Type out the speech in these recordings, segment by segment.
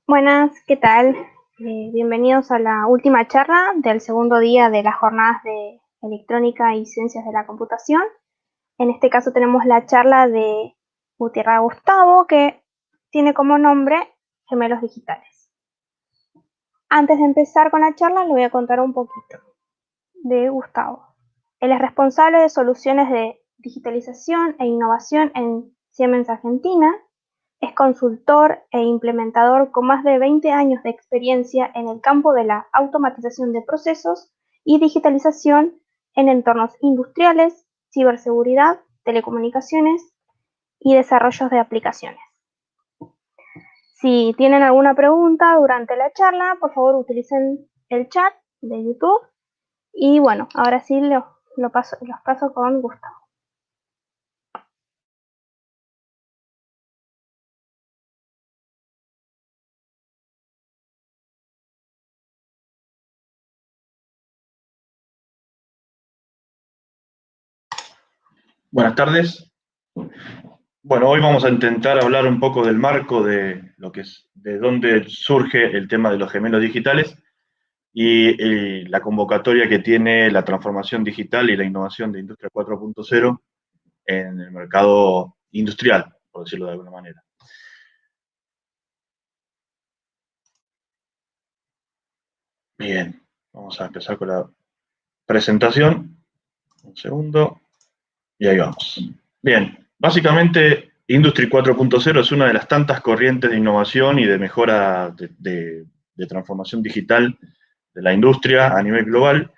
Buenas, ¿qué tal? Bienvenidos a la última charla del segundo día de las jornadas de Electrónica y Ciencias de la Computación. En este caso tenemos la charla de Gutiérrez Gustavo, que tiene como nombre Gemelos Digitales. Antes de empezar con la charla, le voy a contar un poquito de Gustavo. Él es responsable de soluciones de digitalización e innovación en Siemens Argentina. Es consultor e implementador con más de 20 años de experiencia en el campo de la automatización de procesos y digitalización en entornos industriales, ciberseguridad, telecomunicaciones y desarrollos de aplicaciones. Si tienen alguna pregunta durante la charla, por favor utilicen el chat de YouTube. Y bueno, ahora sí los paso con Gustavo. Buenas tardes. Bueno, hoy vamos a intentar hablar un poco del marco de lo que es, de dónde surge el tema de los gemelos digitales y la convocatoria que tiene la transformación digital y la innovación de Industria 4.0 en el mercado industrial, por decirlo de alguna manera. Bien, vamos a empezar con la presentación. Un segundo. Y ahí vamos. Bien, básicamente Industry 4.0 es una de las tantas corrientes de innovación y de mejora de transformación digital de la industria a nivel global.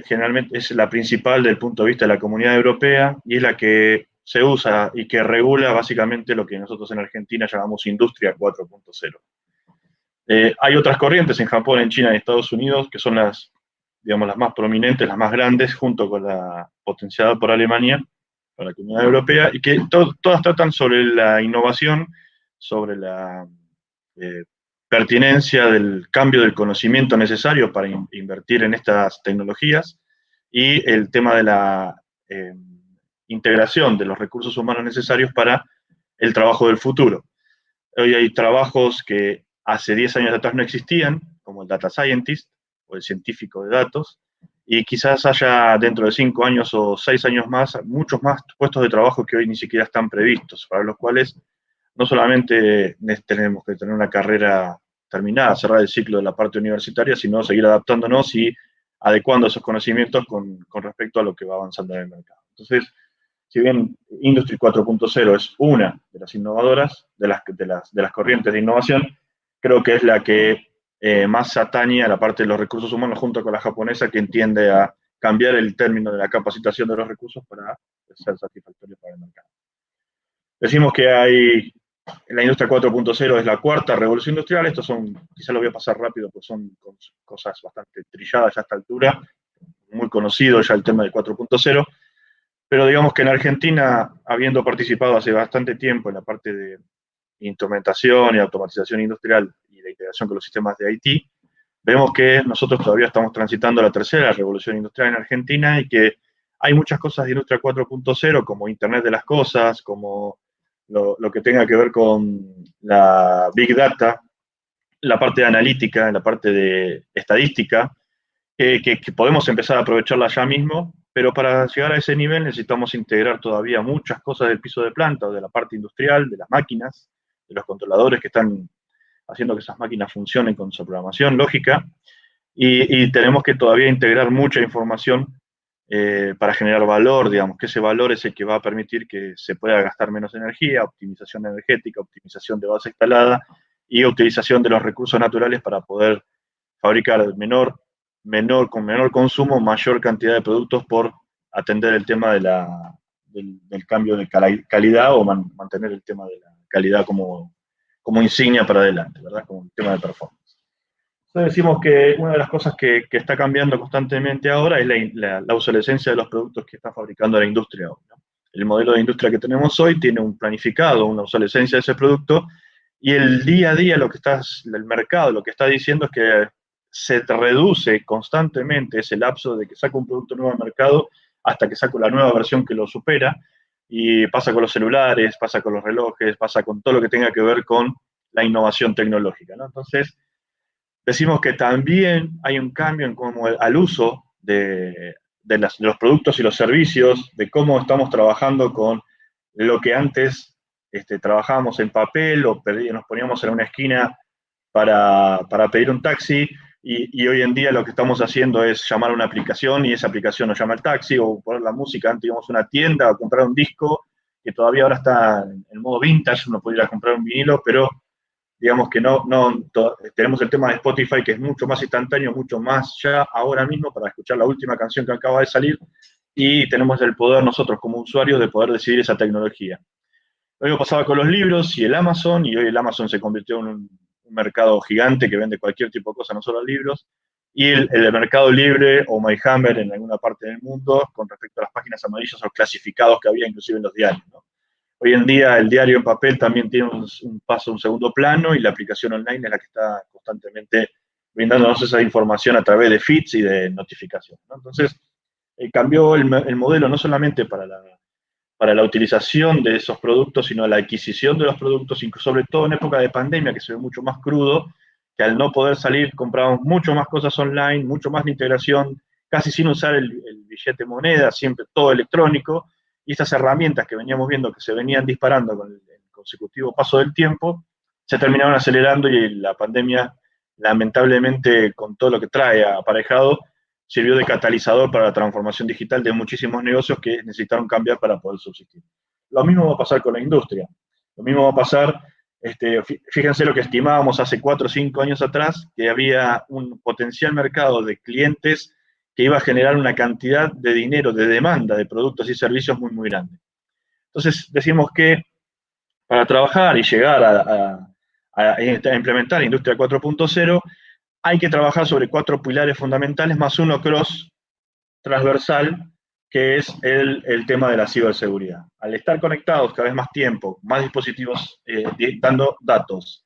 Generalmente es la principal desde el punto de vista de la Comunidad Europea y es la que se usa y que regula básicamente lo que nosotros en Argentina llamamos Industria 4.0. Hay otras corrientes en Japón, en China y Estados Unidos que son digamos, las más prominentes, las más grandes, junto con la potenciada por Alemania, por la Comunidad Europea, y que todas tratan sobre la innovación, sobre la pertinencia del cambio del conocimiento necesario para invertir en estas tecnologías y el tema de la integración de los recursos humanos necesarios para el trabajo del futuro. Hoy hay trabajos que hace 10 años atrás no existían, como el data scientist o el científico de datos, y quizás haya dentro de 5 años o 6 años más, muchos más puestos de trabajo que hoy ni siquiera están previstos, para los cuales no solamente tenemos que tener una carrera terminada, cerrar el ciclo de la parte universitaria, sino seguir adaptándonos y adecuando esos conocimientos con respecto a lo que va avanzando en el mercado. Entonces, si bien Industry 4.0 es una de las innovadoras, de las corrientes de innovación, creo que es la que más atañe a la parte de los recursos humanos junto con la japonesa, que entiende a cambiar el término de la capacitación de los recursos para ser satisfactorio para el mercado. Decimos que la industria 4.0 es la cuarta revolución industrial. Estos son, quizás lo voy a pasar rápido, porque son cosas bastante trilladas ya a esta altura, muy conocido ya el tema del 4.0. Pero digamos que en Argentina, habiendo participado hace bastante tiempo en la parte de instrumentación y automatización industrial y la integración con los sistemas de IT, vemos que nosotros todavía estamos transitando la tercera revolución industrial en Argentina y que hay muchas cosas de Industria 4.0, como Internet de las Cosas, como lo que tenga que ver con la Big Data, la parte de analítica, la parte de estadística, que podemos empezar a aprovecharla ya mismo, pero para llegar a ese nivel necesitamos integrar todavía muchas cosas del piso de planta o de la parte industrial, de las máquinas, de los controladores que están haciendo que esas máquinas funcionen con su programación lógica, y tenemos que todavía integrar mucha información para generar valor, digamos, que ese valor es el que va a permitir que se pueda gastar menos energía, optimización energética, optimización de base instalada y utilización de los recursos naturales para poder fabricar con menor consumo, mayor cantidad de productos por atender el tema del cambio de calidad o mantener el tema de la calidad como insignia para adelante, ¿verdad? Como un tema de performance. Entonces decimos que una de las cosas que está cambiando constantemente ahora es la obsolescencia de los productos que está fabricando la industria hoy, ¿no? El modelo de industria que tenemos hoy tiene un planificado, una obsolescencia de ese producto, y el día a día el mercado lo que está diciendo es que se reduce constantemente ese lapso de que saca un producto nuevo al mercado hasta que saca la nueva versión que lo supera, y pasa con los celulares, pasa con los relojes, pasa con todo lo que tenga que ver con la innovación tecnológica, ¿no? Entonces, decimos que también hay un cambio en cómo al uso de los productos y los servicios, de cómo estamos trabajando con lo que antes trabajábamos en papel o nos poníamos en una esquina para pedir un taxi y hoy en día lo que estamos haciendo es llamar a una aplicación y esa aplicación nos llama el taxi o poner la música. Antes íbamos a una tienda o comprar un disco que todavía ahora está en modo vintage, uno puede ir a comprar un vinilo, pero digamos que tenemos el tema de Spotify que es mucho más instantáneo, mucho más ya ahora mismo para escuchar la última canción que acaba de salir y tenemos el poder nosotros como usuarios de poder decidir esa tecnología. Lo mismo pasaba con los libros y el Amazon, y hoy el Amazon se convirtió en un mercado gigante que vende cualquier tipo de cosa, no solo libros, y el mercado libre o MyHammer en alguna parte del mundo con respecto a las páginas amarillas o clasificados que había inclusive en los diarios, ¿no? Hoy en día el diario en papel también tiene un paso a un segundo plano y la aplicación online es la que está constantemente brindándonos esa información a través de feeds y de notificaciones, ¿no? Entonces, cambió el modelo no solamente para la utilización de esos productos, sino la adquisición de los productos, incluso sobre todo en época de pandemia, que se ve mucho más crudo, que al no poder salir compramos mucho más cosas online, mucho más de integración, casi sin usar el billete moneda, siempre todo electrónico, y estas herramientas que veníamos viendo que se venían disparando con el consecutivo paso del tiempo, se terminaron acelerando y la pandemia, lamentablemente, con todo lo que trae aparejado, sirvió de catalizador para la transformación digital de muchísimos negocios que necesitaron cambiar para poder subsistir. Lo mismo va a pasar con la industria. Lo mismo va a pasar, fíjense lo que estimábamos hace 4 o 5 años atrás, que había un potencial mercado de clientes que iba a generar una cantidad de dinero, de demanda de productos y servicios muy, muy grande. Entonces, decimos que para trabajar y llegar a implementar Industria 4.0, hay que trabajar sobre 4 pilares fundamentales más uno cross transversal, que es el tema de la ciberseguridad. Al estar conectados cada vez más tiempo, más dispositivos dando datos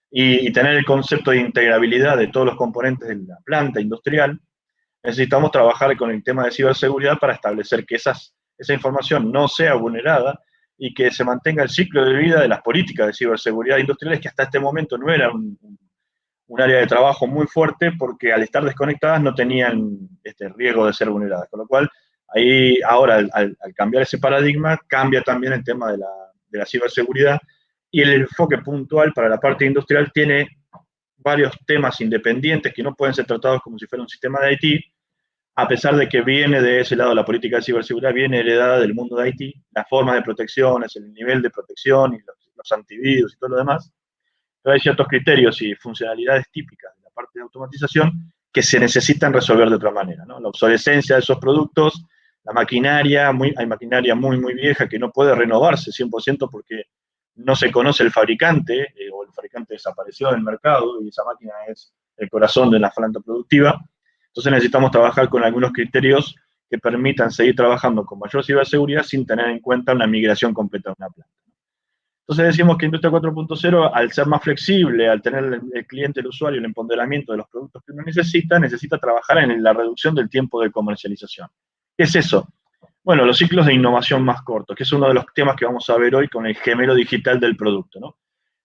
y tener el concepto de integrabilidad de todos los componentes de la planta industrial, necesitamos trabajar con el tema de ciberseguridad para establecer que esa información no sea vulnerada y que se mantenga el ciclo de vida de las políticas de ciberseguridad industriales que hasta este momento no eran un área de trabajo muy fuerte porque al estar desconectadas no tenían riesgo de ser vulneradas. Con lo cual, ahí ahora al cambiar ese paradigma, cambia también el tema de la ciberseguridad y el enfoque puntual para la parte industrial tiene varios temas independientes que no pueden ser tratados como si fuera un sistema de IT, a pesar de que viene de ese lado la política de ciberseguridad, viene heredada del mundo de IT, las formas de protecciones, el nivel de protección y los antivirus y todo lo demás. Pero hay ciertos criterios y funcionalidades típicas de la parte de automatización que se necesitan resolver de otra manera, ¿no? La obsolescencia de esos productos, la maquinaria, hay maquinaria muy, muy vieja que no puede renovarse 100% porque no se conoce el fabricante o el fabricante desapareció del mercado y esa máquina es el corazón de la planta productiva. Entonces necesitamos trabajar con algunos criterios que permitan seguir trabajando con mayor ciberseguridad sin tener en cuenta una migración completa de una planta. Entonces decimos que Industria 4.0, al ser más flexible, al tener el cliente, el usuario, el empoderamiento de los productos que uno necesita trabajar en la reducción del tiempo de comercialización. ¿Qué es eso? Bueno, los ciclos de innovación más cortos, que es uno de los temas que vamos a ver hoy con el gemelo digital del producto, ¿no?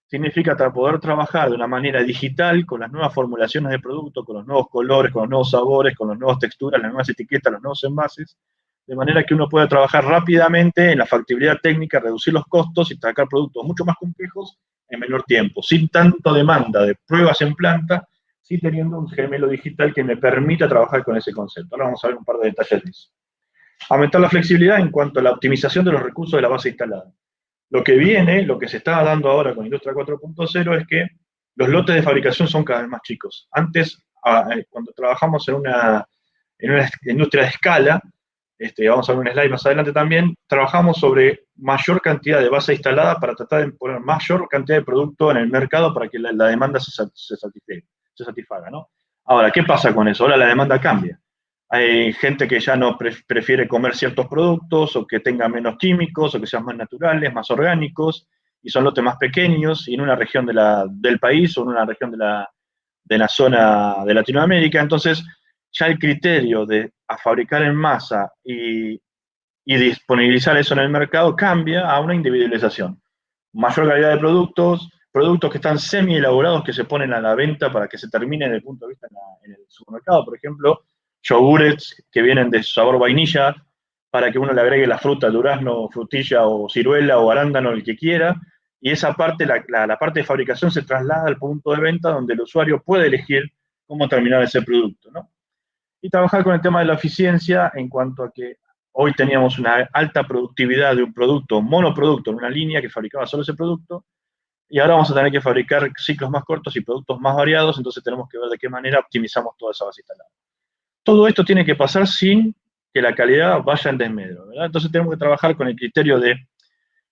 Significa poder trabajar de una manera digital con las nuevas formulaciones de producto, con los nuevos colores, con los nuevos sabores, con las nuevas texturas, las nuevas etiquetas, los nuevos envases, de manera que uno pueda trabajar rápidamente en la factibilidad técnica, reducir los costos y sacar productos mucho más complejos en menor tiempo, sin tanta demanda de pruebas en planta, sí teniendo un gemelo digital que me permita trabajar con ese concepto. Ahora vamos a ver un par de detalles de eso. Aumentar la flexibilidad en cuanto a la optimización de los recursos de la base instalada. Lo que viene, lo que se está dando ahora con Industria 4.0 es que los lotes de fabricación son cada vez más chicos. Antes, cuando trabajamos en una industria de escala, vamos a ver un slide más adelante también, trabajamos sobre mayor cantidad de base instalada para tratar de poner mayor cantidad de producto en el mercado para que la demanda se satisfaga, ¿no? Ahora, ¿qué pasa con eso? Ahora la demanda cambia. Hay gente que ya no prefiere comer ciertos productos o que tengan menos químicos o que sean más naturales, más orgánicos y son lotes más pequeños y en una región del país o en una región de la zona de Latinoamérica. Entonces, ya el criterio de fabricar en masa y y disponibilizar eso en el mercado cambia a una individualización. Mayor calidad de productos, productos que están semi-elaborados que se ponen a la venta para que se termine desde el punto de vista en el supermercado. Por ejemplo, yogures que vienen de sabor vainilla para que uno le agregue la fruta, durazno, frutilla o ciruela o arándano, el que quiera, y esa parte, la parte de fabricación se traslada al punto de venta donde el usuario puede elegir cómo terminar ese producto, ¿no? Y trabajar con el tema de la eficiencia en cuanto a que hoy teníamos una alta productividad de un producto, monoproducto, en una línea que fabricaba solo ese producto, y ahora vamos a tener que fabricar ciclos más cortos y productos más variados, entonces tenemos que ver de qué manera optimizamos toda esa base instalada. Todo esto tiene que pasar sin que la calidad vaya en desmedro, ¿verdad? Entonces tenemos que trabajar con el criterio de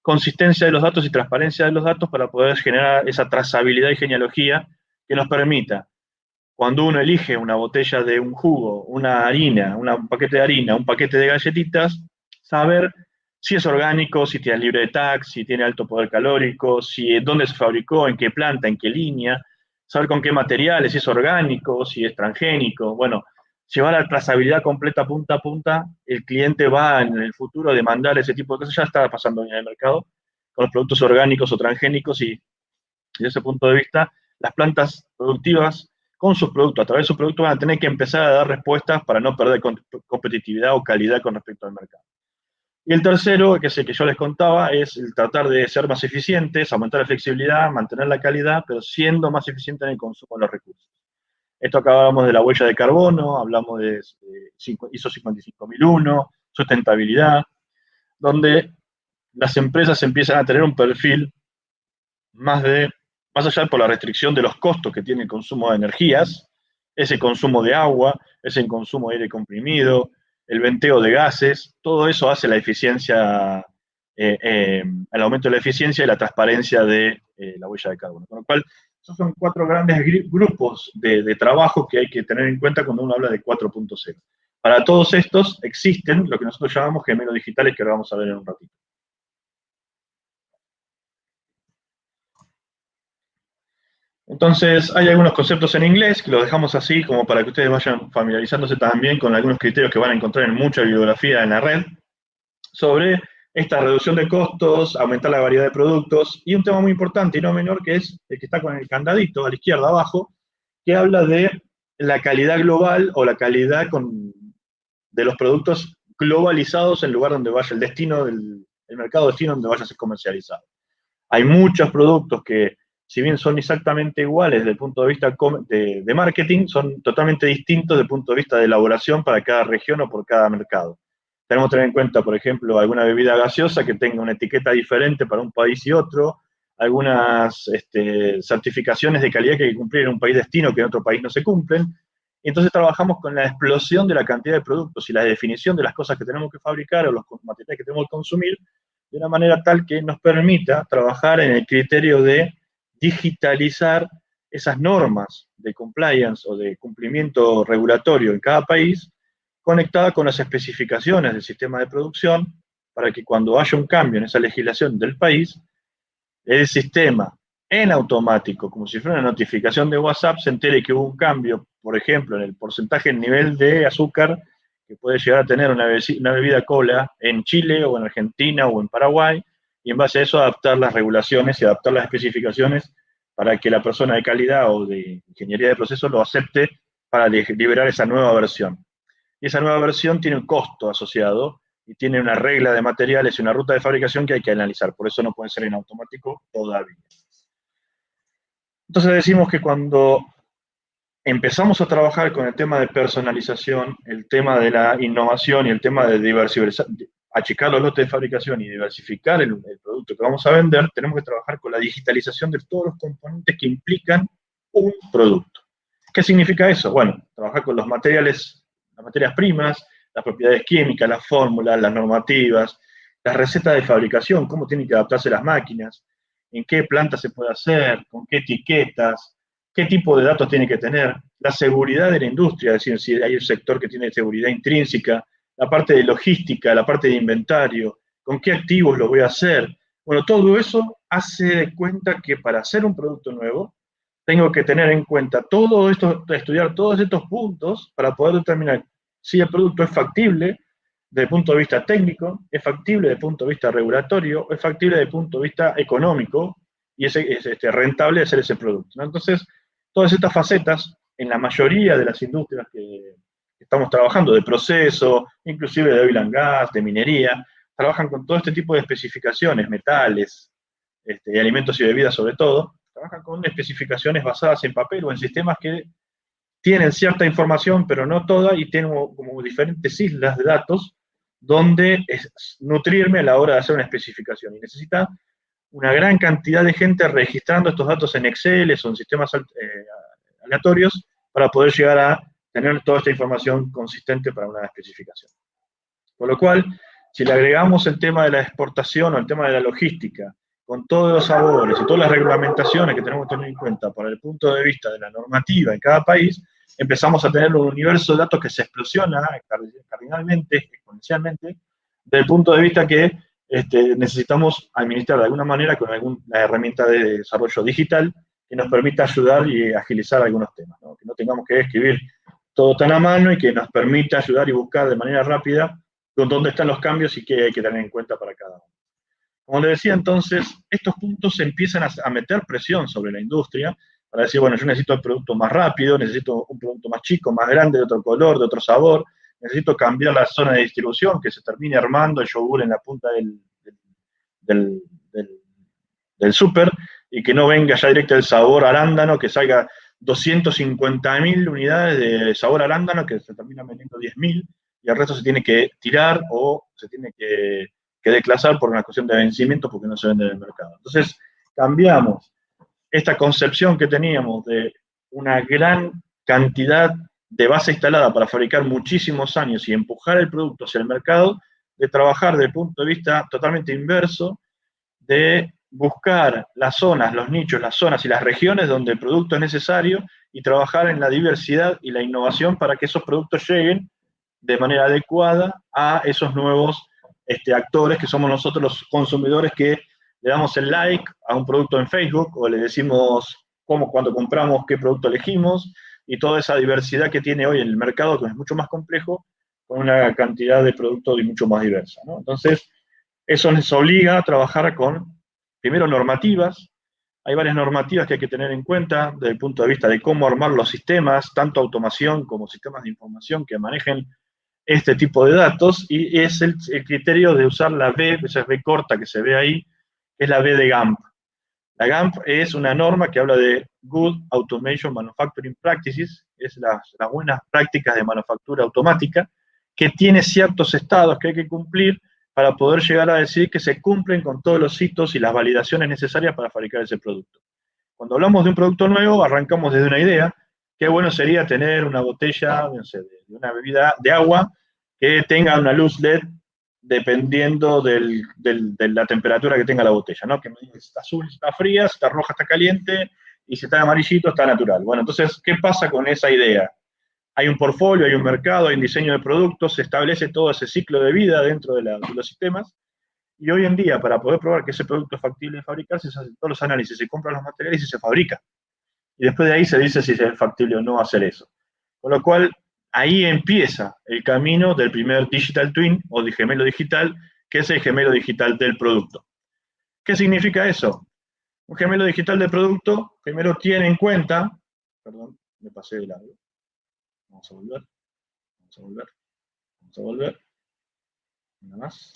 consistencia de los datos y transparencia de los datos para poder generar esa trazabilidad y genealogía que nos permita, cuando uno elige una botella de un jugo, una harina, un paquete de harina, un paquete de galletitas, saber si es orgánico, si tiene libre de TAC, si tiene alto poder calórico, si dónde se fabricó, en qué planta, en qué línea, saber con qué materiales, si es orgánico, si es transgénico. Bueno, llevar la trazabilidad completa punta a punta, el cliente va en el futuro a demandar ese tipo de cosas, ya está pasando en el mercado con los productos orgánicos o transgénicos y desde ese punto de vista, las plantas productivas con sus productos, a través de sus productos van a tener que empezar a dar respuestas para no perder competitividad o calidad con respecto al mercado. Y el tercero, que es el que yo les contaba, es el tratar de ser más eficientes, aumentar la flexibilidad, mantener la calidad, pero siendo más eficiente en el consumo de los recursos. Esto acabamos de la huella de carbono, hablamos de ISO 55001, sustentabilidad, donde las empresas empiezan a tener un perfil más allá por la restricción de los costos que tiene el consumo de energías, ese consumo de agua, ese consumo de aire comprimido, el venteo de gases, todo eso hace la eficiencia, el aumento de la eficiencia y la transparencia de la huella de carbono. Con lo cual, esos son 4 grandes grupos de trabajo que hay que tener en cuenta cuando uno habla de 4.0. Para todos estos existen lo que nosotros llamamos gemelos digitales, que ahora vamos a ver en un ratito. Entonces, hay algunos conceptos en inglés que los dejamos así como para que ustedes vayan familiarizándose también con algunos criterios que van a encontrar en mucha bibliografía en la red sobre esta reducción de costos, aumentar la variedad de productos y un tema muy importante y no menor que es el que está con el candadito a la izquierda abajo, que habla de la calidad global o la calidad de los productos globalizados en el lugar donde vaya el destino, el mercado destino donde vaya a ser comercializado. Hay muchos productos que, si bien son exactamente iguales desde el punto de vista de marketing, son totalmente distintos desde el punto de vista de elaboración para cada región o por cada mercado. Tenemos que tener en cuenta, por ejemplo, alguna bebida gaseosa que tenga una etiqueta diferente para un país y otro, algunas certificaciones de calidad que hay que cumplir en un país destino que en otro país no se cumplen. Y entonces trabajamos con la explosión de la cantidad de productos y la definición de las cosas que tenemos que fabricar o los materiales que tenemos que consumir de una manera tal que nos permita trabajar en el criterio de digitalizar esas normas de compliance o de cumplimiento regulatorio en cada país, conectada con las especificaciones del sistema de producción, para que cuando haya un cambio en esa legislación del país, el sistema en automático, como si fuera una notificación de WhatsApp, se entere que hubo un cambio, por ejemplo, en el porcentaje, el nivel de azúcar que puede llegar a tener una bebida cola en Chile o en Argentina o en Paraguay, y en base a eso adaptar las regulaciones y adaptar las especificaciones para que la persona de calidad o de ingeniería de procesos lo acepte para liberar esa nueva versión. Y esa nueva versión tiene un costo asociado y tiene una regla de materiales y una ruta de fabricación que hay que analizar. Por eso no puede ser en automático todavía. Entonces decimos que cuando empezamos a trabajar con el tema de personalización, el tema de la innovación y el tema de diversificar, achicar los lotes de fabricación y diversificar el producto que vamos a vender, tenemos que trabajar con la digitalización de todos los componentes que implican un producto. ¿Qué significa eso? Bueno, trabajar con los materiales, las materias primas, las propiedades químicas, las fórmulas, las normativas, las recetas de fabricación, cómo tienen que adaptarse las máquinas, en qué planta se puede hacer, con qué etiquetas, qué tipo de datos tiene que tener, la seguridad de la industria, es decir, si hay un sector que tiene seguridad intrínseca, la parte de logística, la parte de inventario, con qué activos lo voy a hacer. Bueno, todo eso hace de cuenta que para hacer un producto nuevo, tengo que tener en cuenta todo esto, estudiar todos estos puntos para poder determinar si el producto es factible desde el punto de vista técnico, es factible desde el punto de vista regulatorio, es factible desde el punto de vista económico, y es rentable hacer ese producto, ¿no? Entonces, todas estas facetas, en la mayoría de las industrias que estamos trabajando, de proceso, inclusive de oil and gas, de minería, trabajan con todo este tipo de especificaciones, metales, y alimentos y bebidas sobre todo, trabajan con especificaciones basadas en papel o en sistemas que tienen cierta información, pero no toda, y tienen como diferentes islas de datos donde nutrirme a la hora de hacer una especificación. Y necesita una gran cantidad de gente registrando estos datos en Excel o en sistemas aleatorios para poder llegar a tener toda esta información consistente para una especificación. Con lo cual, si le agregamos el tema de la exportación o el tema de la logística, con todos los sabores y todas las reglamentaciones que tenemos que tener en cuenta para el punto de vista de la normativa en cada país, empezamos a tener un universo de datos que se explosiona cardinalmente, exponencialmente, desde el punto de vista que necesitamos administrar de alguna manera con alguna herramienta de desarrollo digital que nos permita ayudar y agilizar algunos temas, ¿no? Que no tengamos que escribir todo tan a mano y que nos permita ayudar y buscar de manera rápida dónde están los cambios y qué hay que tener en cuenta para cada uno. Como les decía, entonces, estos puntos empiezan a meter presión sobre la industria para decir, bueno, yo necesito el producto más rápido, necesito un producto más chico, más grande, de otro color, de otro sabor, necesito cambiar la zona de distribución, que se termine armando el yogur en la punta del súper y que no venga ya directo el sabor arándano, que salga 250.000 unidades de sabor arándano, que se terminan vendiendo 10.000, y el resto se tiene que tirar o se tiene que declasar por una cuestión de vencimiento porque no se vende en el mercado. Entonces, cambiamos esta concepción que teníamos de una gran cantidad de base instalada para fabricar muchísimos años y empujar el producto hacia el mercado, de trabajar desde el punto de vista totalmente inverso, de buscar las zonas, los nichos, las zonas y las regiones donde el producto es necesario y trabajar en la diversidad y la innovación para que esos productos lleguen de manera adecuada a esos nuevos actores que somos nosotros los consumidores que le damos el like a un producto en Facebook o le decimos cuando compramos qué producto elegimos y toda esa diversidad que tiene hoy el mercado, que es mucho más complejo, con una cantidad de productos y mucho más diversa, ¿no? Entonces, eso nos obliga a trabajar con, primero, normativas. Hay varias normativas que hay que tener en cuenta desde el punto de vista de cómo armar los sistemas, tanto automación como sistemas de información que manejen este tipo de datos, y es el criterio de usar la B, esa B corta que se ve ahí, es la B de GAMP. La GAMP es una norma que habla de Good Automation Manufacturing Practices, es las buenas prácticas de manufactura automática, que tiene ciertos estados que hay que cumplir para poder llegar a decir que se cumplen con todos los hitos y las validaciones necesarias para fabricar ese producto. Cuando hablamos de un producto nuevo, arrancamos desde una idea. Qué bueno sería tener una botella, no sé, de una bebida de agua que tenga una luz LED dependiendo de la temperatura que tenga la botella, ¿no? Que me diga si está azul, si está fría, si está roja, está caliente, y si está amarillito, está natural. Bueno, entonces, ¿qué pasa con esa idea? Hay un portfolio, hay un mercado, hay un diseño de productos, se establece todo ese ciclo de vida dentro de los sistemas, y hoy en día, para poder probar que ese producto es factible de fabricar, se hacen todos los análisis, se compran los materiales y se fabrica. Y después de ahí se dice si es factible o no hacer eso. Con lo cual, ahí empieza el camino del primer digital twin o de gemelo digital, que es el gemelo digital del producto. ¿Qué significa eso? Un gemelo digital del producto primero tiene en cuenta, perdón, me pasé de largo. Vamos a volver, vamos a volver, vamos a volver. Una más.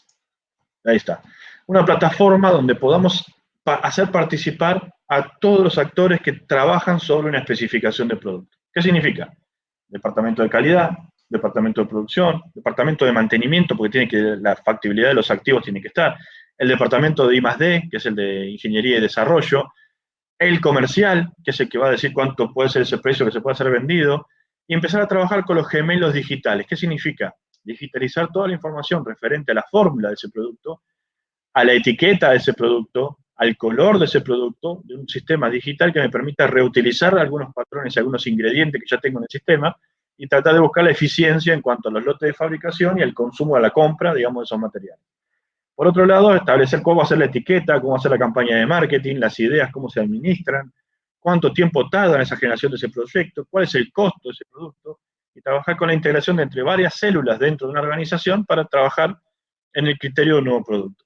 Ahí está. Una plataforma donde podamos hacer participar a todos los actores que trabajan sobre una especificación de producto. ¿Qué significa? Departamento de calidad, departamento de producción, departamento de mantenimiento, porque la factibilidad de los activos tiene que estar, el departamento de I+D, que es el de ingeniería y desarrollo, el comercial, que es el que va a decir cuánto puede ser ese precio que se puede hacer vendido, y empezar a trabajar con los gemelos digitales. ¿Qué significa? Digitalizar toda la información referente a la fórmula de ese producto, a la etiqueta de ese producto, al color de ese producto, de un sistema digital que me permita reutilizar algunos patrones y algunos ingredientes que ya tengo en el sistema y tratar de buscar la eficiencia en cuanto a los lotes de fabricación y el consumo a la compra, digamos, de esos materiales. Por otro lado, establecer cómo hacer la etiqueta, cómo hacer la campaña de marketing, las ideas, cómo se administran, cuánto tiempo tarda en esa generación de ese proyecto, cuál es el costo de ese producto, y trabajar con la integración de entre varias células dentro de una organización para trabajar en el criterio de un nuevo producto.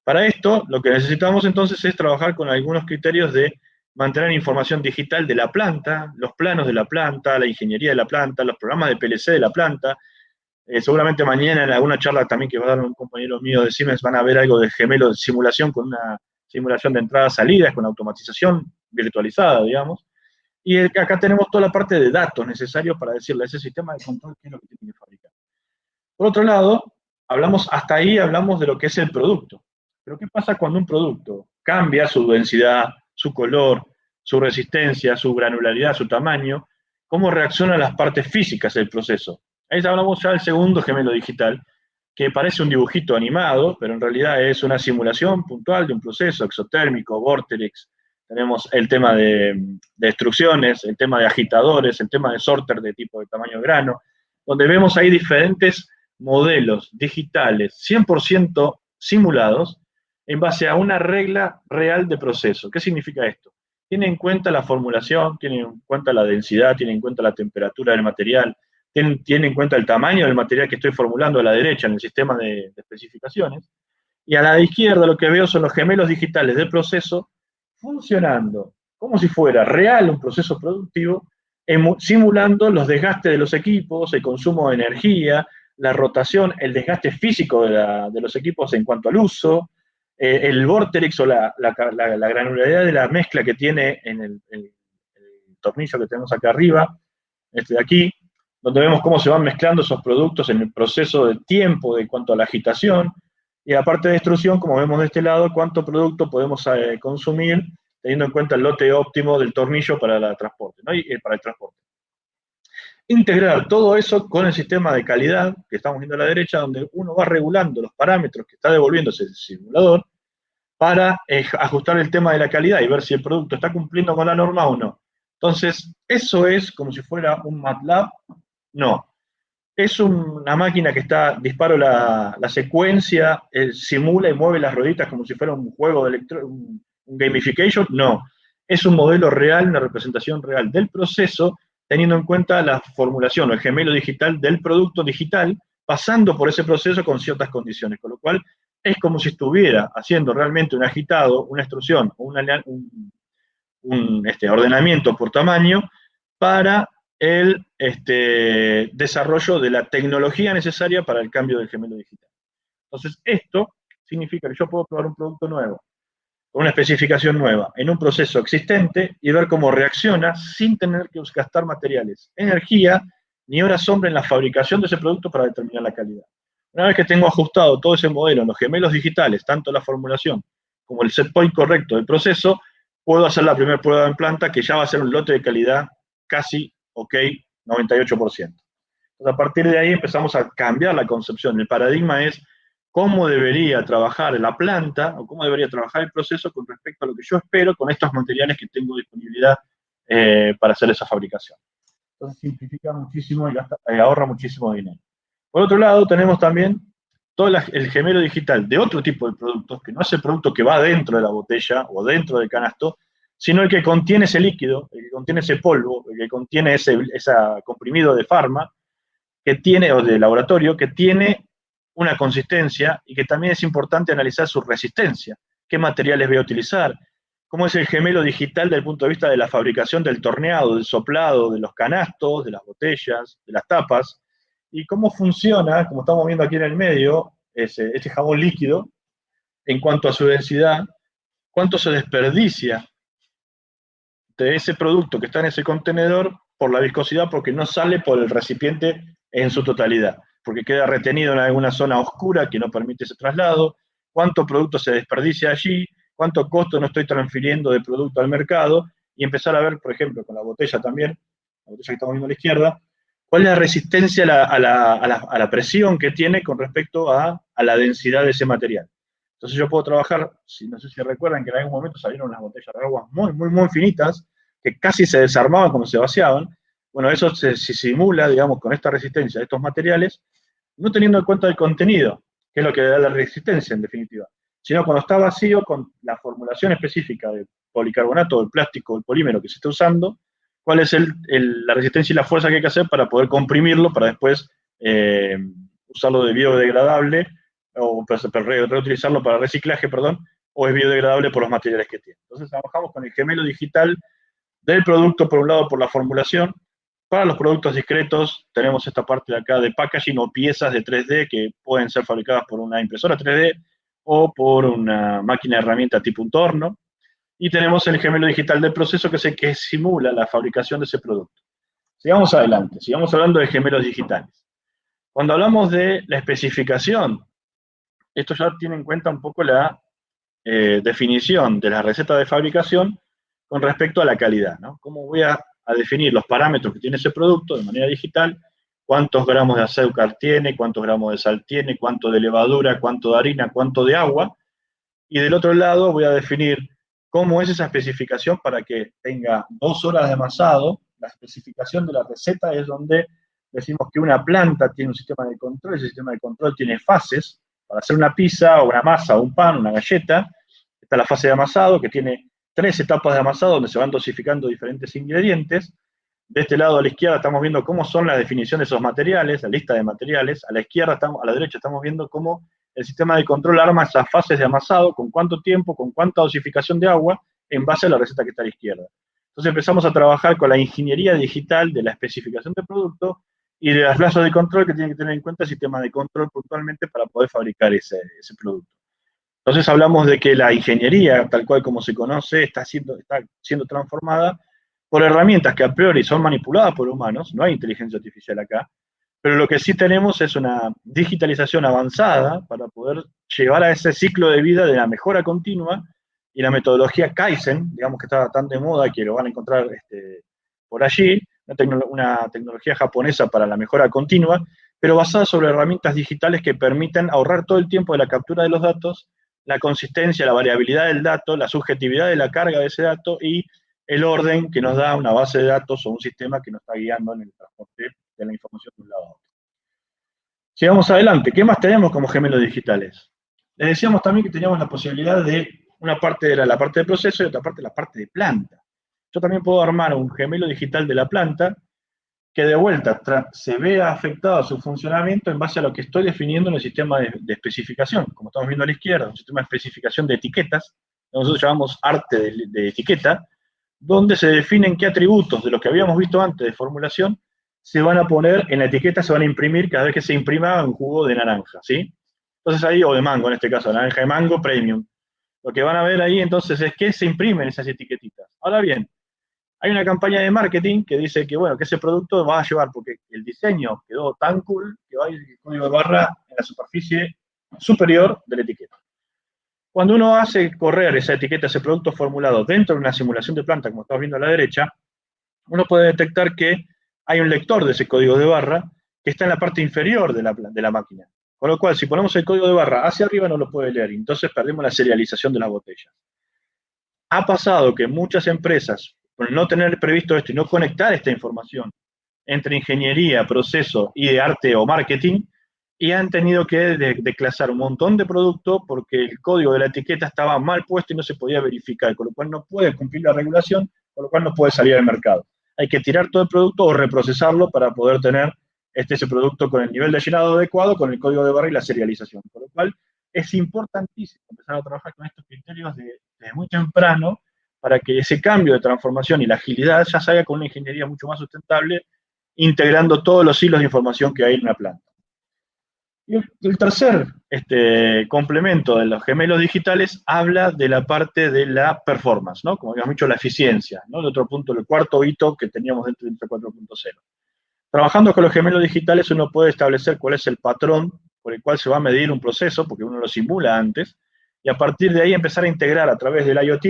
Para esto, lo que necesitamos entonces es trabajar con algunos criterios de mantener información digital de la planta, los planos de la planta, la ingeniería de la planta, los programas de PLC de la planta. Seguramente mañana en alguna charla también que va a dar un compañero mío de Siemens van a ver algo de gemelo de simulación con una simulación de entradas-salidas, con automatización virtualizada, digamos. Y acá tenemos toda la parte de datos necesarios para decirle a ese sistema de control qué es lo que tiene que fabricar. Por otro lado, hasta ahí hablamos de lo que es el producto. Pero ¿qué pasa cuando un producto cambia su densidad, su color, su resistencia, su granularidad, su tamaño? ¿Cómo reaccionan las partes físicas del proceso? Ahí hablamos ya del segundo gemelo digital, que parece un dibujito animado, pero en realidad es una simulación puntual de un proceso exotérmico, Vortex. Tenemos el tema de instrucciones, el tema de agitadores, el tema de sorter de tipo de tamaño grano, donde vemos ahí diferentes modelos digitales 100% simulados en base a una regla real de proceso. ¿Qué significa esto? Tiene en cuenta la formulación, tiene en cuenta la densidad, tiene en cuenta la temperatura del material, tiene en cuenta el tamaño del material que estoy formulando a la derecha en el sistema de especificaciones, y a la izquierda lo que veo son los gemelos digitales del proceso funcionando como si fuera real un proceso productivo, simulando los desgastes de los equipos, el consumo de energía, la rotación, el desgaste físico de los equipos en cuanto al uso, el vortex o la granularidad de la mezcla que tiene en el tornillo que tenemos acá arriba, este de aquí, donde vemos cómo se van mezclando esos productos en el proceso de tiempo de cuanto a la agitación, y la parte de extrusión, como vemos de este lado, cuánto producto podemos consumir teniendo en cuenta el lote óptimo del tornillo para el transporte, ¿no? Para el transporte. Integrar todo eso con el sistema de calidad que estamos viendo a la derecha, donde uno va regulando los parámetros que está devolviéndose el simulador para ajustar el tema de la calidad y ver si el producto está cumpliendo con la norma o no. Entonces, eso es como si fuera un MATLAB. No. Es una máquina que disparo la secuencia, simula y mueve las rueditas como si fuera un juego de un gamification. No. Es un modelo real, una representación real del proceso, teniendo en cuenta la formulación o el gemelo digital del producto digital, pasando por ese proceso con ciertas condiciones, con lo cual es como si estuviera haciendo realmente un agitado, una extrusión o un ordenamiento por tamaño para el desarrollo de la tecnología necesaria para el cambio del gemelo digital. Entonces, esto significa que yo puedo probar un producto nuevo, con una especificación nueva, en un proceso existente y ver cómo reacciona sin tener que gastar materiales, energía, ni horas sombra en la fabricación de ese producto para determinar la calidad. Una vez que tengo ajustado todo ese modelo en los gemelos digitales, tanto la formulación como el set point correcto del proceso, puedo hacer la primera prueba en planta, que ya va a ser un lote de calidad casi ok, 98%. Entonces, a partir de ahí empezamos a cambiar la concepción. El paradigma es cómo debería trabajar la planta o cómo debería trabajar el proceso con respecto a lo que yo espero con estos materiales que tengo disponibilidad para hacer esa fabricación. Entonces simplifica muchísimo y ahorra muchísimo dinero. Por otro lado, tenemos también todo el gemelo digital de otro tipo de productos, que no es el producto que va dentro de la botella o dentro del canasto, sino el que contiene ese líquido, el que contiene ese polvo, el que contiene ese comprimido de farma, que tiene, o de laboratorio, que tiene una consistencia y que también es importante analizar su resistencia, qué materiales voy a utilizar, cómo es el gemelo digital desde el punto de vista de la fabricación del torneado, del soplado, de los canastos, de las botellas, de las tapas, y cómo funciona, como estamos viendo aquí en el medio, este jabón líquido, en cuanto a su densidad, cuánto se desperdicia de ese producto que está en ese contenedor por la viscosidad, porque no sale por el recipiente en su totalidad, porque queda retenido en alguna zona oscura que no permite ese traslado, cuánto producto se desperdicia allí, cuánto costo no estoy transfiriendo de producto al mercado, y empezar a ver, por ejemplo, con la botella también, la botella que estamos viendo a la izquierda, cuál es la resistencia a la presión que tiene con respecto a la densidad de ese material. Entonces yo puedo trabajar, no sé si recuerdan que en algún momento salieron unas botellas de agua muy, muy, muy finitas, que casi se desarmaban cuando se vaciaban. Bueno, eso se simula, digamos, con esta resistencia de estos materiales, no teniendo en cuenta el contenido, que es lo que da la resistencia en definitiva, sino cuando está vacío, con la formulación específica del policarbonato, del plástico, del polímero que se está usando, cuál es la resistencia y la fuerza que hay que hacer para poder comprimirlo, para después usarlo de biodegradable, o reutilizarlo para reciclaje, perdón, o es biodegradable por los materiales que tiene. Entonces trabajamos con el gemelo digital del producto, por un lado, por la formulación. Para los productos discretos tenemos esta parte de acá de packaging o piezas de 3D que pueden ser fabricadas por una impresora 3D o por una máquina de herramienta tipo un torno. Y tenemos el gemelo digital del proceso, que es el que simula la fabricación de ese producto. Sigamos adelante, sigamos hablando de gemelos digitales. Cuando hablamos de la especificación, esto ya tiene en cuenta un poco la definición de la receta de fabricación con respecto a la calidad, ¿no? ¿Cómo voy a definir los parámetros que tiene ese producto de manera digital? ¿Cuántos gramos de azúcar tiene? ¿Cuántos gramos de sal tiene? ¿Cuánto de levadura? ¿Cuánto de harina? ¿Cuánto de agua? Y del otro lado voy a definir cómo es esa especificación para que tenga 2 horas de amasado. La especificación de la receta es donde decimos que una planta tiene un sistema de control, ese sistema de control tiene fases. Para hacer una pizza o una masa o un pan, una galleta, está la fase de amasado, que tiene 3 etapas de amasado donde se van dosificando diferentes ingredientes. De este lado a la izquierda estamos viendo cómo son las definiciones de esos materiales, la lista de materiales. A la izquierda, a la derecha estamos viendo cómo el sistema de control arma esas fases de amasado, con cuánto tiempo, con cuánta dosificación de agua, en base a la receta que está a la izquierda. Entonces empezamos a trabajar con la ingeniería digital de la especificación del producto y de las plazas de control que tienen que tener en cuenta el sistema de control puntualmente para poder fabricar ese producto. Entonces hablamos de que la ingeniería, tal cual como se conoce, está siendo transformada por herramientas que a priori son manipuladas por humanos, no hay inteligencia artificial acá, pero lo que sí tenemos es una digitalización avanzada para poder llevar a ese ciclo de vida de la mejora continua, y la metodología Kaizen, digamos que está tan de moda que lo van a encontrar por allí, una tecnología japonesa para la mejora continua, pero basada sobre herramientas digitales que permiten ahorrar todo el tiempo de la captura de los datos, la consistencia, la variabilidad del dato, la subjetividad de la carga de ese dato y el orden que nos da una base de datos o un sistema que nos está guiando en el transporte de la información de un lado a otro. Sigamos adelante. ¿Qué más tenemos como gemelos digitales? Les decíamos también que teníamos la posibilidad de, una parte era la parte de proceso y otra parte la parte de planta. Yo también puedo armar un gemelo digital de la planta que de vuelta se vea afectado su funcionamiento en base a lo que estoy definiendo en el sistema de especificación. Como estamos viendo a la izquierda, un sistema de especificación de etiquetas, nosotros llamamos arte de etiqueta, donde se definen qué atributos de los que habíamos visto antes de formulación se van a poner en la etiqueta, se van a imprimir cada vez que se imprima un jugo de naranja, ¿sí? Entonces ahí, o de mango en este caso, naranja de mango premium. Lo que van a ver ahí entonces es qué se imprimen esas etiquetitas. Ahora bien, hay una campaña de marketing que dice que, bueno, que ese producto va a llevar, porque el diseño quedó tan cool, que va a ir el código de barra en la superficie superior de la etiqueta. Cuando uno hace correr esa etiqueta, ese producto formulado dentro de una simulación de planta, como estamos viendo a la derecha, uno puede detectar que hay un lector de ese código de barra que está en la parte inferior de la máquina. Con lo cual, si ponemos el código de barra hacia arriba, no lo puede leer, y entonces perdemos la serialización de las botellas. Ha pasado que muchas empresas, por no tener previsto esto y no conectar esta información entre ingeniería, proceso y de arte o marketing, y han tenido que declasar un montón de productos porque el código de la etiqueta estaba mal puesto y no se podía verificar, con lo cual no puede cumplir la regulación, con lo cual no puede salir al mercado. Hay que tirar todo el producto o reprocesarlo para poder tener ese producto con el nivel de llenado adecuado, con el código de barra y la serialización. Con lo cual es importantísimo empezar a trabajar con estos criterios desde muy temprano para que ese cambio de transformación y la agilidad ya salga con una ingeniería mucho más sustentable, integrando todos los hilos de información que hay en una planta. Y el tercer complemento de los gemelos digitales habla de la parte de la performance, ¿no? Como habíamos dicho, la eficiencia, ¿no? El otro punto, el cuarto hito que teníamos dentro de Industria 4.0. Trabajando con los gemelos digitales uno puede establecer cuál es el patrón por el cual se va a medir un proceso, porque uno lo simula antes, y a partir de ahí empezar a integrar a través del IoT,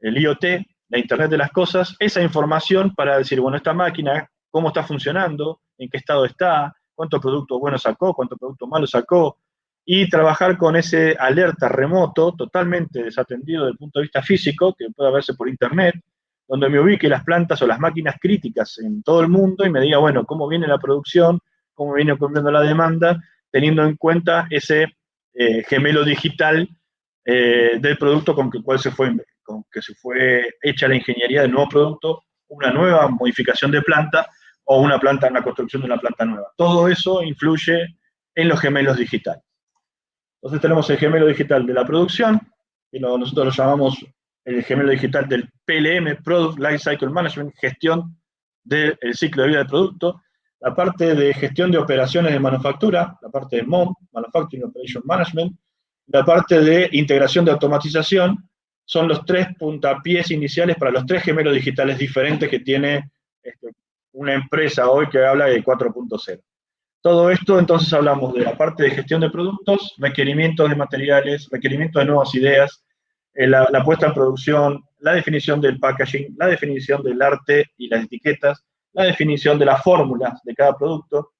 el IoT, la Internet de las Cosas, esa información para decir, bueno, esta máquina, cómo está funcionando, en qué estado está, cuánto producto bueno sacó, cuánto producto malo sacó, y trabajar con ese alerta remoto, totalmente desatendido desde el punto de vista físico, que puede verse por Internet, donde me ubique las plantas o las máquinas críticas en todo el mundo y me diga, bueno, cómo viene la producción, cómo viene cumpliendo la demanda, teniendo en cuenta ese gemelo digital del producto con el cual se fue hecha la ingeniería del nuevo producto una nueva modificación de planta o una construcción de una planta nueva. Todo eso influye en los gemelos digitales. Entonces tenemos el gemelo digital de la producción, y nosotros lo llamamos el gemelo digital del PLM, Product Lifecycle Management, gestión del ciclo de vida del producto, la parte de gestión de operaciones de manufactura, la parte de MOM, Manufacturing Operation Management, la parte de integración de automatización, son los 3 puntapiés iniciales para los 3 gemelos digitales diferentes que tiene una empresa hoy que habla de 4.0. Todo esto, entonces, hablamos de la parte de gestión de productos, requerimientos de materiales, requerimientos de nuevas ideas, la puesta en producción, la definición del packaging, la definición del arte y las etiquetas, la definición de las fórmulas de cada producto.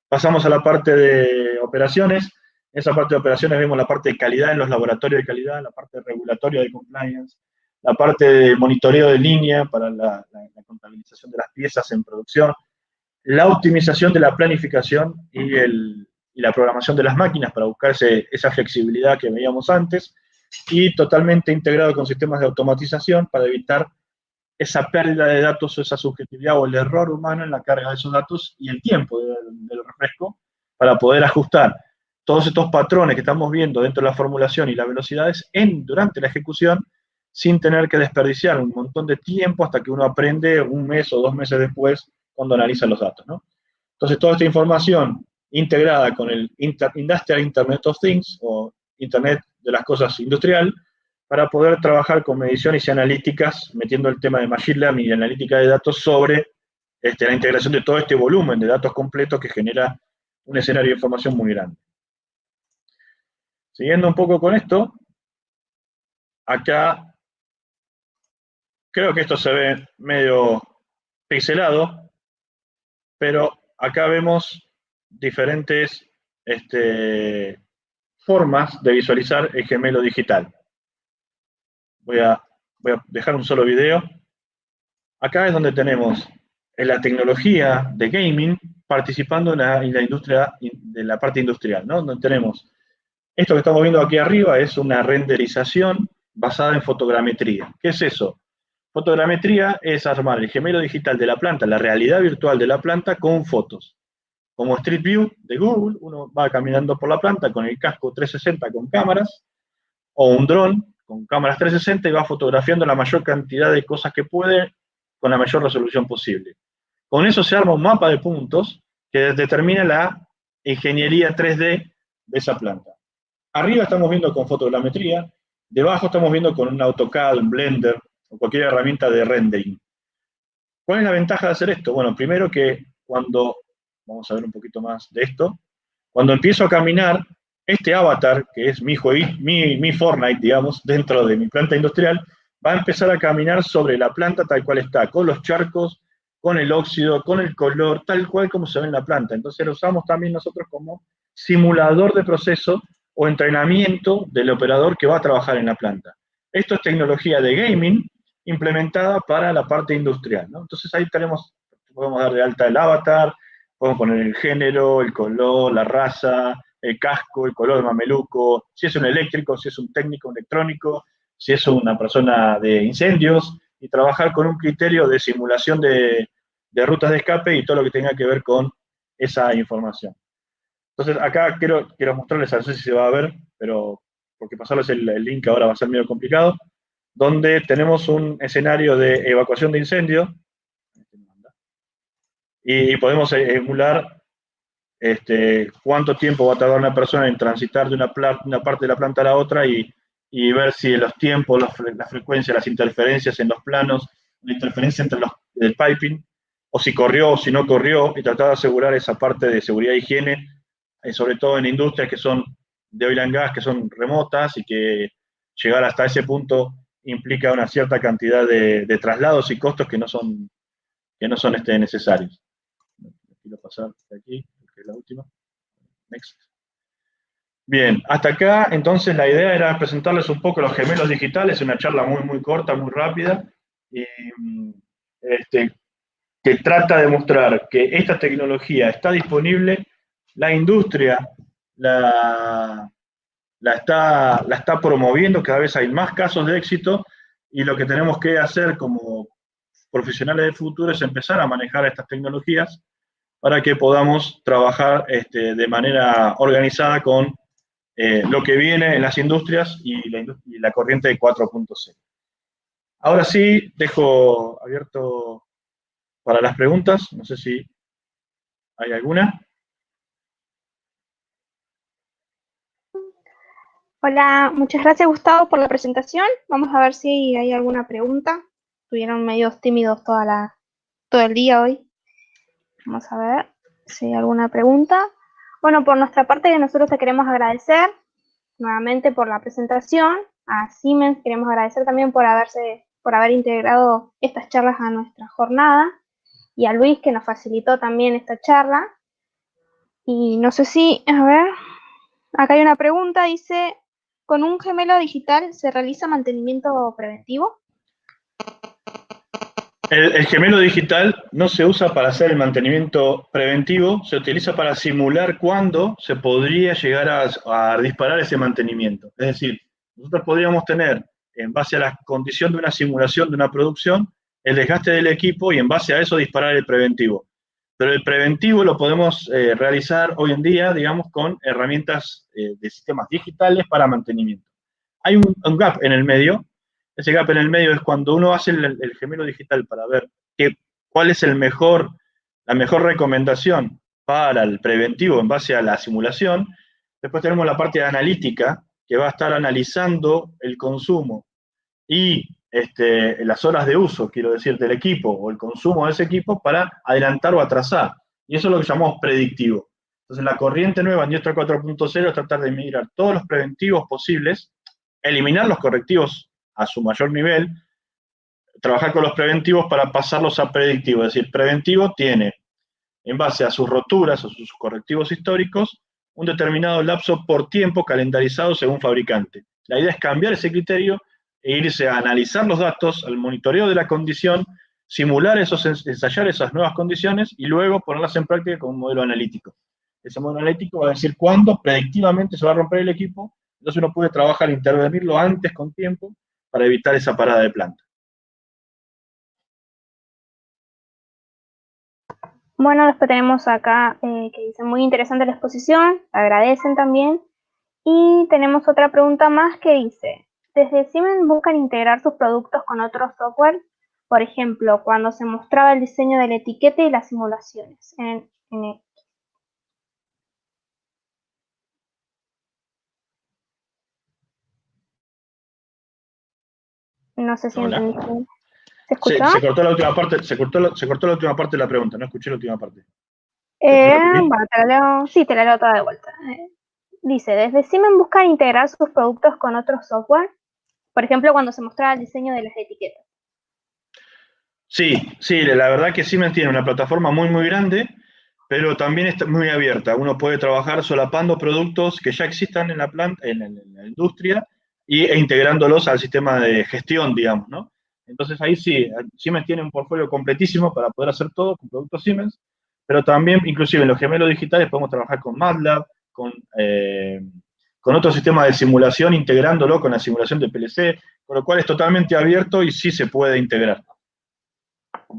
Pasamos a la parte de operaciones. En esa parte de operaciones vemos la parte de calidad en los laboratorios de calidad, la parte regulatoria de compliance, la parte de monitoreo de línea para la contabilización de las piezas en producción, la optimización de la planificación y la programación de las máquinas para buscar esa flexibilidad que veíamos antes, y totalmente integrado con sistemas de automatización para evitar esa pérdida de datos o esa subjetividad o el error humano en la carga de esos datos y el tiempo del refresco para poder ajustar todos estos patrones que estamos viendo dentro de la formulación y las velocidades durante la ejecución sin tener que desperdiciar un montón de tiempo hasta que uno aprende un mes o 2 meses después cuando analiza los datos, ¿no? Entonces, toda esta información integrada con el Industrial Internet of Things o Internet de las Cosas Industrial, para poder trabajar con mediciones y analíticas, metiendo el tema de Machine Learning y analítica de datos sobre la integración de todo este volumen de datos completos que genera un escenario de información muy grande. Siguiendo un poco con esto, acá creo que esto se ve medio pixelado, pero acá vemos diferentes formas de visualizar el gemelo digital. Voy a dejar un solo video. Acá es donde tenemos la tecnología de gaming participando en la industria, de la parte industrial, ¿no? Donde tenemos esto que estamos viendo aquí arriba es una renderización basada en fotogrametría. ¿Qué es eso? Fotogrametría es armar el gemelo digital de la planta, la realidad virtual de la planta con fotos. Como Street View de Google, uno va caminando por la planta con el casco 360 con cámaras, o un dron con cámaras 360 y va fotografiando la mayor cantidad de cosas que puede con la mayor resolución posible. Con eso se arma un mapa de puntos que determina la ingeniería 3D de esa planta. Arriba estamos viendo con fotogrametría, debajo estamos viendo con un AutoCAD, un Blender o cualquier herramienta de rendering. ¿Cuál es la ventaja de hacer esto? Bueno, primero que vamos a ver un poquito más de esto, cuando empiezo a caminar, este avatar, que es mi Fortnite, digamos, dentro de mi planta industrial, va a empezar a caminar sobre la planta tal cual está, con los charcos, con el óxido, con el color, tal cual como se ve en la planta. Entonces lo usamos también nosotros como simulador de proceso o entrenamiento del operador que va a trabajar en la planta. Esto es tecnología de gaming implementada para la parte industrial, ¿no? Entonces ahí podemos dar de alta el avatar, podemos poner el género, el color, la raza, el casco, el color de mameluco, si es un eléctrico, si es un técnico electrónico, si es una persona de incendios, y trabajar con un criterio de simulación de rutas de escape y todo lo que tenga que ver con esa información. Entonces, acá quiero mostrarles, no sé si se va a ver, pero porque pasarles el link ahora va a ser medio complicado, donde tenemos un escenario de evacuación de incendio, y podemos emular cuánto tiempo va a tardar una persona en transitar de una parte de la planta a la otra y ver si los tiempos, la frecuencia, las interferencias en los planos, la interferencia entre el piping, o si corrió o si no corrió, y tratar de asegurar esa parte de seguridad e higiene, sobre todo en industrias que son de oil and gas, que son remotas y que llegar hasta ese punto implica una cierta cantidad de traslados y costos que no son necesarios. Quiero pasar de aquí, que es la última. Next. Bien, hasta acá, entonces, la idea era presentarles un poco los gemelos digitales, una charla muy, muy corta, muy rápida, que trata de mostrar que esta tecnología está disponible, la industria la está promoviendo, cada vez hay más casos de éxito, y lo que tenemos que hacer como profesionales del futuro es empezar a manejar estas tecnologías para que podamos trabajar de manera organizada con lo que viene en las industrias y la corriente de 4.0. Ahora sí, dejo abierto para las preguntas. No sé si hay alguna. Hola, muchas gracias Gustavo por la presentación. Vamos a ver si hay alguna pregunta. Estuvieron medio tímidos todo el día hoy. Vamos a ver si hay alguna pregunta. Bueno, por nuestra parte nosotros te queremos agradecer nuevamente por la presentación. A Siemens queremos agradecer también por haber integrado estas charlas a nuestra jornada. Y a Luis que nos facilitó también esta charla. Y no sé si, a ver, acá hay una pregunta, dice, ¿con un gemelo digital se realiza mantenimiento preventivo? El gemelo digital no se usa para hacer el mantenimiento preventivo, se utiliza para simular cuándo se podría llegar a disparar ese mantenimiento. Es decir, nosotros podríamos tener, en base a la condición de una simulación de una producción, el desgaste del equipo y en base a eso disparar el preventivo. Pero el preventivo lo podemos realizar hoy en día, digamos, con herramientas de sistemas digitales para mantenimiento. Hay un gap en el medio. Ese gap en el medio es cuando uno hace el gemelo digital para ver cuál es la mejor recomendación para el preventivo en base a la simulación. Después tenemos la parte analítica, que va a estar analizando el consumo y las horas de uso, quiero decir, del equipo o el consumo de ese equipo para adelantar o atrasar. Y eso es lo que llamamos predictivo. Entonces, la corriente nueva en Industria 4.0 es tratar de migrar todos los preventivos posibles, eliminar los correctivos a su mayor nivel, trabajar con los preventivos para pasarlos a predictivos. Es decir, preventivo tiene, en base a sus roturas o sus correctivos históricos, un determinado lapso por tiempo calendarizado según fabricante. La idea es cambiar ese criterio e irse a analizar los datos, al monitoreo de la condición, simular ensayar esas nuevas condiciones y luego ponerlas en práctica con un modelo analítico. Ese modelo analítico va a decir cuándo predictivamente se va a romper el equipo, entonces uno puede trabajar, intervenirlo antes con tiempo para evitar esa parada de planta. Bueno, después tenemos acá que dice muy interesante la exposición, agradecen también. Y tenemos otra pregunta más que dice, ¿desde Siemens buscan integrar sus productos con otros software? Por ejemplo, cuando se mostraba el diseño de la etiqueta y las simulaciones. No sé si Hola. entendiste. ¿Se escuchó? Se cortó la última parte, se cortó la última parte de la pregunta, no escuché la última parte. Bueno, te la leo toda de vuelta. Dice, ¿desde Siemens buscan integrar sus productos con otros software? Por ejemplo, cuando se mostraba el diseño de las etiquetas. Sí, la verdad que Siemens tiene una plataforma muy, muy grande, pero también está muy abierta. Uno puede trabajar solapando productos que ya existan en la planta, en la industria, e integrándolos al sistema de gestión, digamos, ¿no? Entonces ahí sí, Siemens tiene un portfolio completísimo para poder hacer todo con productos Siemens, pero también, inclusive en los gemelos digitales, podemos trabajar con MATLAB, con otro sistema de simulación, integrándolo con la simulación de PLC, con lo cual es totalmente abierto y sí se puede integrar.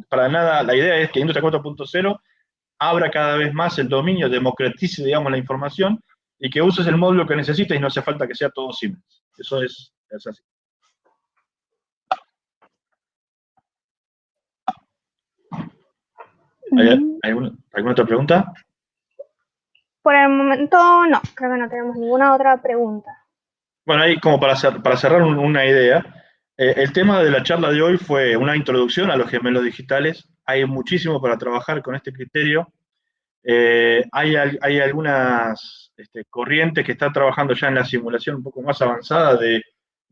Para nada, la idea es que Industria 4.0 abra cada vez más el dominio, democratice, digamos, la información y que uses el módulo que necesites y no hace falta que sea todo Siemens. Eso es así. ¿Hay alguna otra pregunta? Por el momento no, creo que no tenemos ninguna otra pregunta. Bueno, ahí como para cerrar una idea, el tema de la charla de hoy fue una introducción a los gemelos digitales. Hay muchísimo para trabajar con este criterio. Hay algunas corrientes que están trabajando ya en la simulación un poco más avanzada de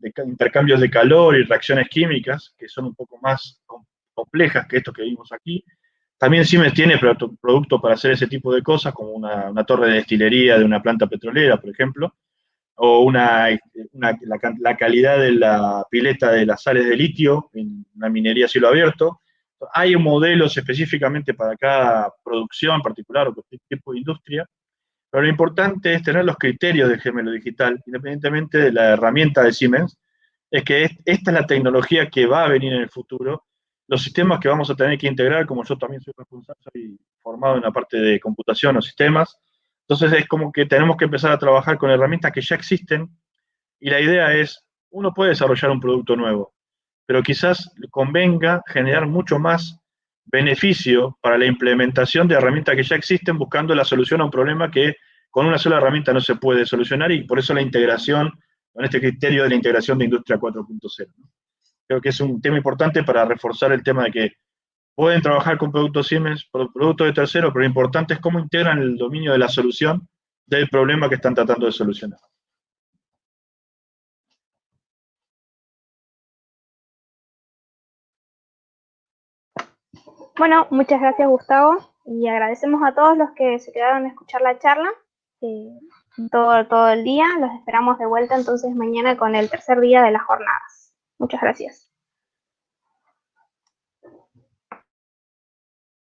intercambios de calor y reacciones químicas, que son un poco más complejas que esto que vimos aquí. También Siemens tiene producto para hacer ese tipo de cosas, como una torre de destilería de una planta petrolera, por ejemplo, o la calidad de la pileta de las sales de litio en una minería a cielo abierto. Hay modelos específicamente para cada producción particular o cualquier tipo de industria, pero lo importante es tener los criterios del gemelo digital, independientemente de la herramienta de Siemens, es que esta es la tecnología que va a venir en el futuro los sistemas que vamos a tener que integrar, como yo también soy responsable, soy formado en la parte de computación o sistemas, entonces es como que tenemos que empezar a trabajar con herramientas que ya existen y la idea es, uno puede desarrollar un producto nuevo, pero quizás convenga generar mucho más beneficio para la implementación de herramientas que ya existen buscando la solución a un problema que con una sola herramienta no se puede solucionar y por eso la integración, con este criterio de la integración de Industria 4.0. Creo que es un tema importante para reforzar el tema de que pueden trabajar con productos Siemens, productos de terceros, pero lo importante es cómo integran el dominio de la solución del problema que están tratando de solucionar. Bueno, muchas gracias Gustavo y agradecemos a todos los que se quedaron a escuchar la charla todo el día. Los esperamos de vuelta entonces mañana con el tercer día de las jornadas. Muchas gracias.